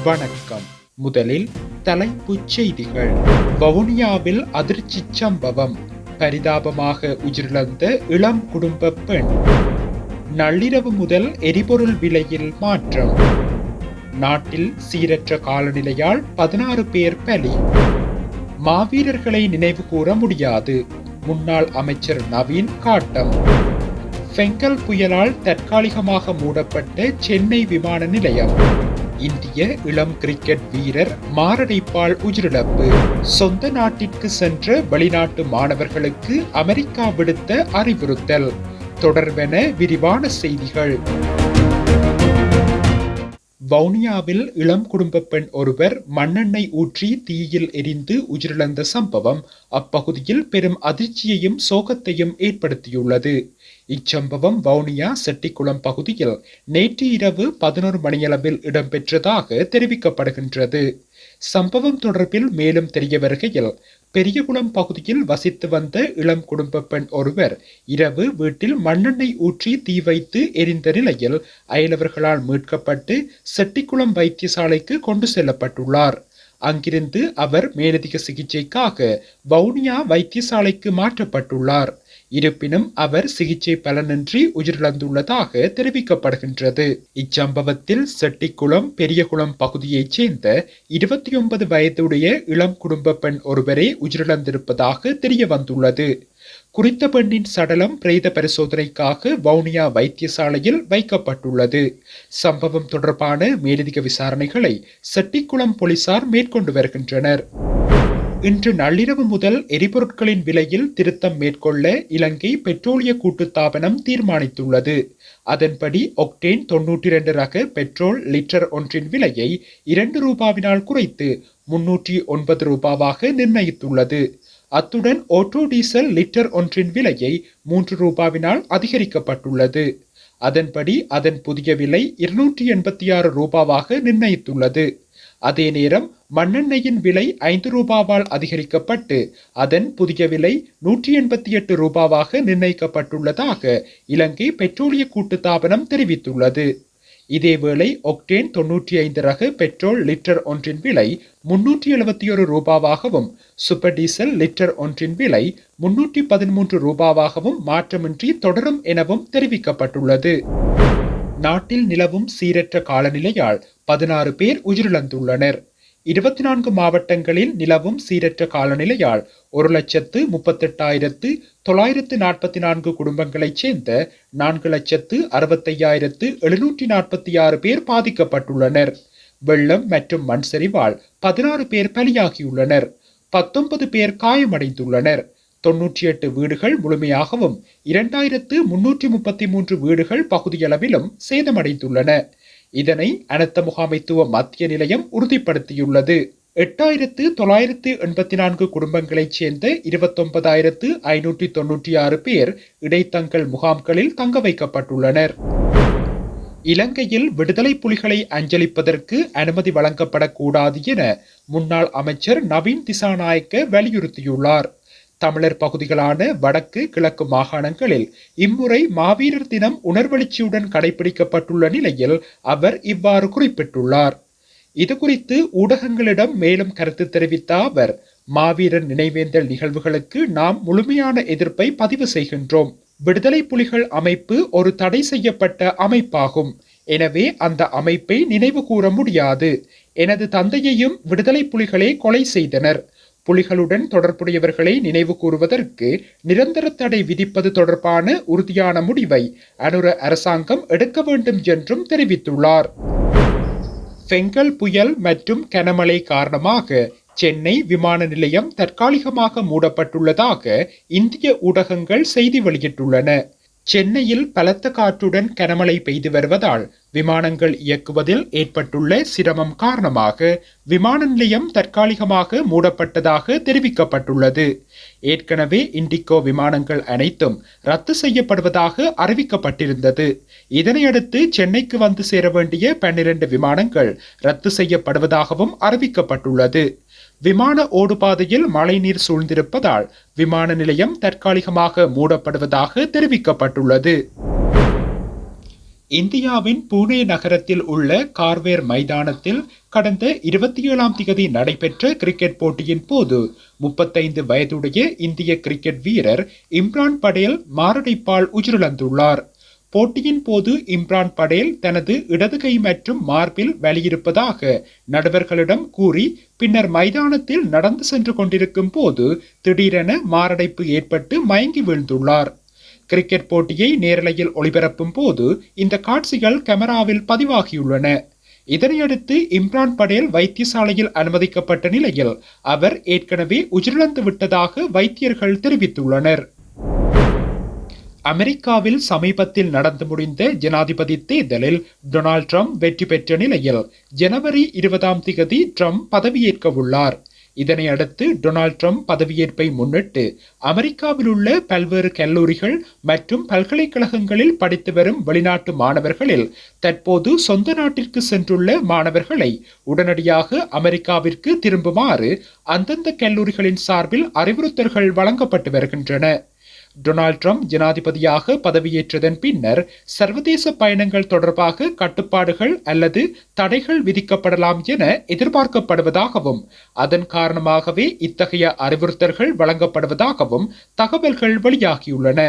வணக்கம். முதலில் தலைப்புச் செய்திகள். வவுனியாவில் அதிர்ச்சி சம்பவம், பரிதாபமாக உயிரிழந்த இளம் குடும்ப பெண். நள்ளிரவு முதல் எரிபொருள் விலையில் மாற்றம். நாட்டில் சீரற்ற காலநிலையால் 16 பேர் பலி. மாவீரர்களை நினைவு கூற முடியாது, முன்னாள் அமைச்சர் நவீன் காட்டம். ஃபெங்கல் புயலால் தற்காலிகமாக மூடப்பட்ட சென்னை விமான நிலையம். இந்திய இளம் கிரிக்கெட் வீரர் மாரடைப்பால் உயிரிழப்பு. சொந்த நாட்டிற்கு சென்ற வெளிநாட்டு மாணவர்களுக்கு அமெரிக்கா விடுத்த அறிவுறுத்தல். தொடர்பென விரிவான செய்திகள். வவுனியாவில் இளம் குடும்ப பெண் ஒருவர் மண்ணெண்ணெய் ஊற்றி தீயில் எரிந்து உயிரிழந்த சம்பவம் அப்பகுதியில் பெரும் அதிர்ச்சியையும் சோகத்தையும் ஏற்படுத்தியுள்ளது. இச்சம்பவம் வவுனியா செட்டிக்குளம் பகுதியில் நேற்று இரவு 11 மணியளவில் இடம்பெற்றதாக தெரிவிக்கப்படுகின்றது. சம்பவம் தொடர்பில் மேலும் தெரிய வருகையில், பெரியகுளம் பகுதியில் வசித்து வந்த இளம் குடும்ப பெண் ஒருவர் இரவு வீட்டில் மண்ணெண்ணெய் ஊற்றி தீ வைத்து எரிந்த நிலையில் அயலவர்களால் மீட்கப்பட்டு செட்டிக்குளம் வைத்தியசாலைக்கு கொண்டு செல்லப்பட்டுள்ளார். அங்கிருந்து அவர் மேலதிக சிகிச்சைக்காக வவுனியா வைத்தியசாலைக்கு மாற்றப்பட்டுள்ளார். இருப்பினும் அவர் சிகிச்சை பலனின்றி உயிரிழந்துள்ளதாக தெரிவிக்கப்படுகின்றது. இச்சம்பவத்தில் செட்டிக்குளம் பெரியகுளம் பகுதியைச் சேர்ந்த 29 வயதுடைய இளம் குடும்ப பெண் ஒருவரே உயிரிழந்திருப்பதாக தெரிய வந்துள்ளது. குறித்த பெண்ணின் சடலம் பிரேத பரிசோதனைக்காக வவுனியா வைத்தியசாலையில் வைக்கப்பட்டுள்ளது. சம்பவம் தொடர்பான மேலதிக விசாரணைகளை செட்டிக்குளம் போலீசார் மேற்கொண்டு வருகின்றனர். இன்று நள்ளிரவு முதல் எரிபொருட்களின் விலையில் திருத்தம் மேற்கொள்ள இலங்கை பெட்ரோலிய கூட்டுத்தாபனம் தீர்மானித்துள்ளது. அதன்படி ஒக்டேன் 92 ரக பெட்ரோல் லிட்டர் ஒன்றின் விலையை 2 ரூபாவினால் குறைத்து 309 ரூபாவாக நிர்ணயித்துள்ளது. அத்துடன் ஓட்டோ டீசல் லிட்டர் ஒன்றின் விலையை 3 ரூபாவினால் அதிகரிக்கப்பட்டுள்ளது. அதன்படி அதன் புதிய விலை 286 ரூபாவாக நிர்ணயித்துள்ளது. அதே நேரம் மண்ணெண்ணெயின் விலை 5 ரூபாவால் அதிகரிக்கப்பட்டு அதன் புதிய விலை 188 ரூபாவாக நிர்ணயிக்கப்பட்டுள்ளதாக இலங்கை பெட்ரோலிய கூட்டுத்தாபனம் தெரிவித்துள்ளது. இதேவேளை ஒக்டேன் 95 ரக பெட்ரோல் லிட்டர் ஒன்றின் விலை 371 ரூபாவாகவும் சூப்பர் டீசல் லிட்டர் ஒன்றின் விலை 313 ரூபாவாகவும் மாற்றமின்றி தொடரும் எனவும் தெரிவிக்கப்பட்டுள்ளது. நாட்டில் நிலவும் சீரற்ற காலநிலையால் 16 பேர் உயிரிழந்துள்ளனர். 24 மாவட்டங்களில் நிலவும் சீரற்ற காலநிலையால் 1,38,944 குடும்பங்களைச் சேர்ந்த 4,65,746 பேர் பாதிக்கப்பட்டுள்ளனர். வெள்ளம் மற்றும் மண் சரிவால் 16 பேர் பலியாகியுள்ளனர். 19 பேர் காயமடைந்துள்ளனர். 98 வீடுகள் முழுமையாகவும் 2,333 வீடுகள் பகுதியளவிலும் சேதமடைந்துள்ளன. இதனை அனர்த்த முகாமைத்துவ மத்திய நிலையம் உறுதிப்படுத்தியுள்ளது. 8,984 குடும்பங்களைச் சேர்ந்த 29,596 பேர் இடைத்தங்கல் முகாம்களில் தங்க வைக்கப்பட்டுள்ளனர். இலங்கையில் விடுதலை புலிகளை அஞ்சலிப்பதற்கு அனுமதி வழங்கப்படக்கூடாது என முன்னாள் அமைச்சர் நவீன் திசாநாயக்க வலியுறுத்தியுள்ளார். தமிழர் பகுதிகளான வடக்கு கிழக்கு மாகாணங்களில் இம்முறை மாவீரர் தினம் உணர்வெழுச்சியுடன் கடைபிடிக்கப்பட்டுள்ள நிலையில் அவர் இவ்வாறு குறிப்பிட்டுள்ளார். இதுகுறித்து ஊடகங்களிடம் மேலும் கருத்து தெரிவித்த அவர், மாவீரர் நினைவேந்தல் நிகழ்வுகளுக்கு நாம் முழுமையான எதிர்ப்பை பதிவு செய்கின்றோம். விடுதலை புலிகள் அமைப்பு ஒரு தடை செய்யப்பட்ட அமைப்பாகும். எனவே அந்த அமைப்பை நினைவு கூற முடியாது. எனது தந்தையையும் விடுதலை புலிகளே கொலை செய்தனர். புலிகளுடன் தொடர்புடையவர்களை நினைவு கூறுவதற்கு நிரந்தர தடை விதிப்பது தொடர்பான உறுதியான முடிவை அனுர அரசாங்கம் எடுக்க வேண்டும் என்றும் தெரிவித்துள்ளார். ஃபெங்கல் புயல் மற்றும் கனமழை காரணமாக சென்னை விமான நிலையம் தற்காலிகமாக மூடப்பட்டுள்ளதாக இந்திய ஊடகங்கள் செய்தி வெளியிட்டுள்ளன. சென்னையில் பலத்த காற்றுடன் கனமழை பெய்து வருவதால் விமானங்கள் இயக்குவதில் ஏற்பட்டுள்ள சிரமம் காரணமாக விமான நிலையம் தற்காலிகமாக மூடப்பட்டதாக தெரிவிக்கப்பட்டுள்ளது. ஏற்கனவே இண்டிகோ விமானங்கள் அனைத்தும் ரத்து செய்யப்படுவதாக அறிவிக்கப்பட்டிருந்தது. இதனையடுத்து சென்னைக்கு வந்து சேர வேண்டிய 12 விமானங்கள் ரத்து செய்யப்படுவதாகவும் அறிவிக்கப்பட்டுள்ளது. விமான ஓடுபாதையில் மழைநீர் சூழ்ந்திருப்பதால் விமான நிலையம் தற்காலிகமாக மூடப்படுவதாக தெரிவிக்கப்பட்டுள்ளது. இந்தியாவின் புனே நகரத்தில் உள்ள கார்வேர் மைதானத்தில் கடந்த 27ஆம் திகதி நடைபெற்ற கிரிக்கெட் போட்டியின் போது 35 வயதுடைய இந்திய கிரிக்கெட் வீரர் இம்ரான் படேல் மாரடைப்பால் உயிரிழந்துள்ளார். போட்டியின் போது இம்ரான் படேல் தனது இடது கை மற்றும் மார்பில் வலியிருப்பதாக நடுவர்களிடம் கூறி பின்னர் மைதானத்தில் நடந்து சென்று கொண்டிருக்கும் போது திடீரென மாரடைப்பு ஏற்பட்டு மயங்கி வீழ்ந்துள்ளார். கிரிக்கெட் போட்டியை நேரலையில் ஒளிபரப்பும் போது இந்த காட்சிகள் கேமராவில் பதிவாகியுள்ளன. இதனையடுத்து இம்ரான் படேல் வைத்தியசாலையில் அனுமதிக்கப்பட்ட நிலையில் அவர் ஏற்கனவே உயிரிழந்து விட்டதாக வைத்தியர்கள் தெரிவித்துள்ளனர். அமெரிக்காவில் சமீபத்தில் நடந்து முடிந்த ஜனாதிபதி தேர்தலில் டொனால்ட் ட்ரம்ப் வெற்றி பெற்ற நிலையில் ஜனவரி 20ஆம் திகதி ட்ரம்ப் பதவியேற்க உள்ளார். இதனையடுத்து டொனால்ட் ட்ரம்ப் பதவியேற்பை முன்னிட்டு அமெரிக்காவில் உள்ள பல்வேறு கல்லூரிகள் மற்றும் பல்கலைக்கழகங்களில் படித்து வரும் வெளிநாட்டு மாணவர்களில் தற்போது சொந்த நாட்டிற்கு சென்றுள்ள மாணவர்களை உடனடியாக அமெரிக்காவிற்கு திரும்புமாறு அந்தந்த கல்லூரிகளின் சார்பில் அறிவுறுத்தல்கள் வழங்கப்பட்டு வருகின்றன. டொனால்ட் ட்ரம்ப் ஜனாதிபதியாக பதவியேற்றதன் பின்னர் சர்வதேச பயணங்கள் தொடர்பாக கட்டுப்பாடுகள் அல்லது தடைகள் விதிக்கப்படலாம் என எதிர்பார்க்கப்படுவதாகவும் அதன் காரணமாகவே இத்தகைய அறிவுறுத்தல்கள் வழங்கப்படுவதாகவும் தகவல்கள் வெளியாகியுள்ளன.